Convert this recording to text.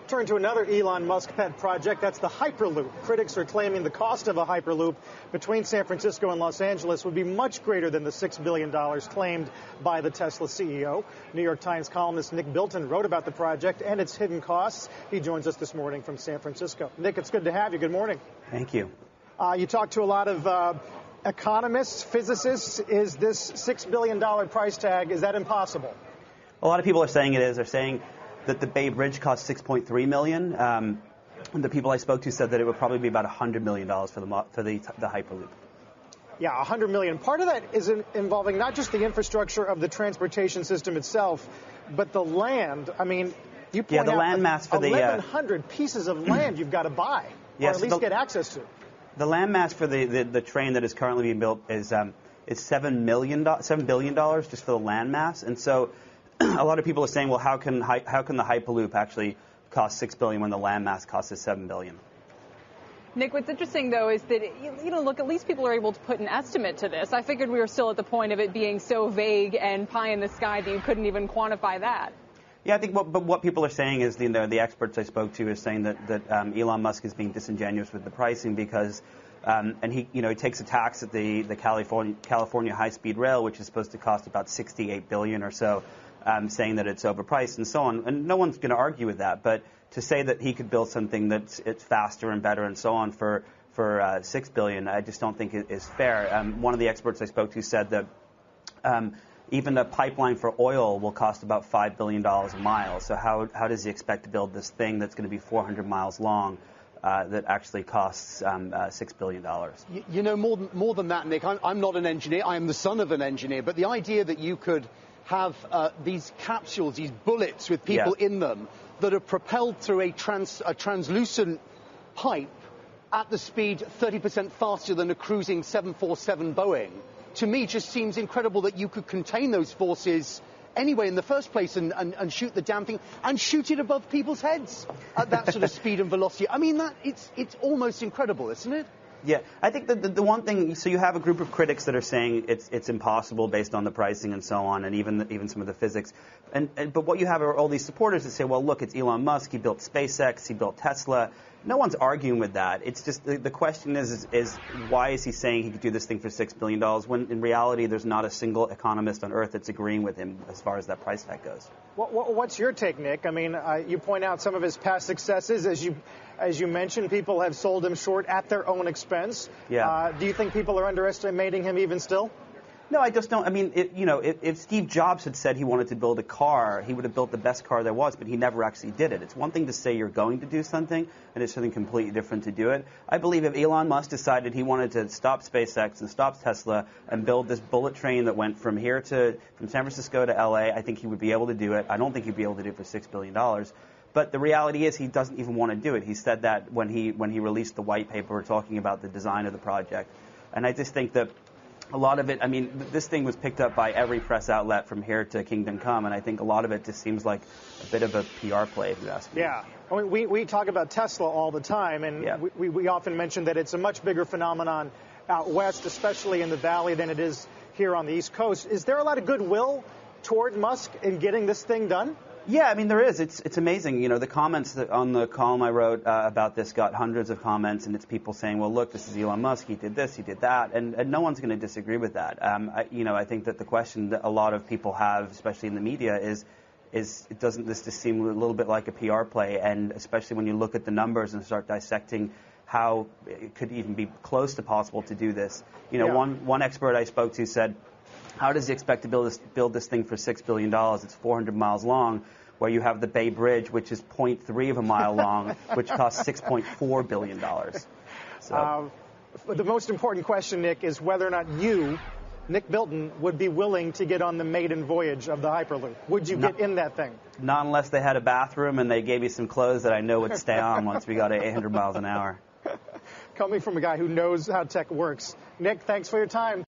Turn to another Elon Musk pet project. That's the hyperloop. Critics are claiming the cost of a hyperloop between San Francisco and Los Angeles would be much greater than the $6 billion claimed by the Tesla CEO. New York Times columnist Nick Bilton wrote about the project and its hidden costs. He joins us this morning from San Francisco. Nick, it's good to have you. Good morning. Thank you. You talked to a lot of economists, physicists. Is this $6 billion price tag, is that impossible? A lot of people are saying it is. They're saying that the Bay Bridge cost $6.3 million. The people I spoke to said that it would probably be about $100 million for the Hyperloop. Yeah, $100 million. Part of that is involving not just the infrastructure of the transportation system itself, but the land. I mean, you point the out land mass for 1,100 pieces of land you've got to buy, or at least get access to. The land mass for the train that is currently being built is $7 billion just for the land mass, and so a lot of people are saying, well, how can the Hyperloop actually cost $6 billion when the land mass costs us $7 billion? Nick, what's interesting, though, is that, look, at least people are able to put an estimate to this. I figured we were still at the point of it being so vague and pie in the sky that you couldn't even quantify that. Yeah, I think what people are saying is, the experts I spoke to are saying that Elon Musk is being disingenuous with the pricing because, and he takes a tax at the California high-speed rail, which is supposed to cost about $68 billion or so, saying that it's overpriced and so on. And no one's going to argue with that. But to say that he could build something that's faster and better and so on for $6 billion, I just don't think it is fair. One of the experts I spoke to said that even a pipeline for oil will cost about $5 billion a mile. So how does he expect to build this thing that's going to be 400 miles long that actually costs $6 billion? More than that, Nick, I'm not an engineer. I am the son of an engineer. But the idea that you could have these capsules, these bullets with people in them that are propelled through a translucent pipe at the speed 30% faster than a cruising 747 Boeing, to me just seems incredible that you could contain those forces anyway in the first place and shoot the damn thing and shoot it above people's heads at that sort of speed and velocity. I mean, it's almost incredible, isn't it? Yeah, I think that the one thing, so you have a group of critics that are saying it's impossible based on the pricing and so on, and even some of the physics. But what you have are all these supporters that say, well, look, it's Elon Musk, he built SpaceX, he built Tesla. No one's arguing with that. It's just the question is why is he saying he could do this thing for $6 billion when in reality there's not a single economist on earth that's agreeing with him as far as that price tag goes? What's your take, Nick? I mean, you point out some of his past successes. As you mentioned, people have sold him short at their own expense. Yeah. Do you think people are underestimating him even still? No, I just don't. I mean, if Steve Jobs had said he wanted to build a car, he would have built the best car there was, but he never actually did it. It's one thing to say you're going to do something, and it's something completely different to do it. I believe if Elon Musk decided he wanted to stop SpaceX and stop Tesla and build this bullet train that went from San Francisco to L.A., I think he would be able to do it. I don't think he'd be able to do it for $6 billion. But the reality is he doesn't even want to do it. He said that when he released the white paper talking about the design of the project. And I just think that a lot of it, I mean, this thing was picked up by every press outlet from here to Kingdom Come, and I think a lot of it just seems like a bit of a PR play, if you ask me. Yeah. I mean, we talk about Tesla all the time, and we often mention that it's a much bigger phenomenon out west, especially in the Valley, than it is here on the East Coast. Is there a lot of goodwill toward Musk in getting this thing done? Yeah, I mean, there is. It's amazing. The comments on the column I wrote about this got hundreds of comments, and it's people saying, well, look, this is Elon Musk. He did this, he did that, and no one's going to disagree with that. I think that the question that a lot of people have, especially in the media, is doesn't this just seem a little bit like a PR play? And especially when you look at the numbers and start dissecting how it could even be close to possible to do this. One expert I spoke to said, how does he expect to build this thing for $6 billion? It's 400 miles long, where you have the Bay Bridge, which is 0.3 of a mile long, which costs $6.4 billion. So. The most important question, Nick, is whether or not you, Nick Bilton, would be willing to get on the maiden voyage of the Hyperloop. Would you get in that thing? Not unless they had a bathroom and they gave me some clothes that I know would stay on once we got to 800 miles an hour. Coming from a guy who knows how tech works. Nick, thanks for your time.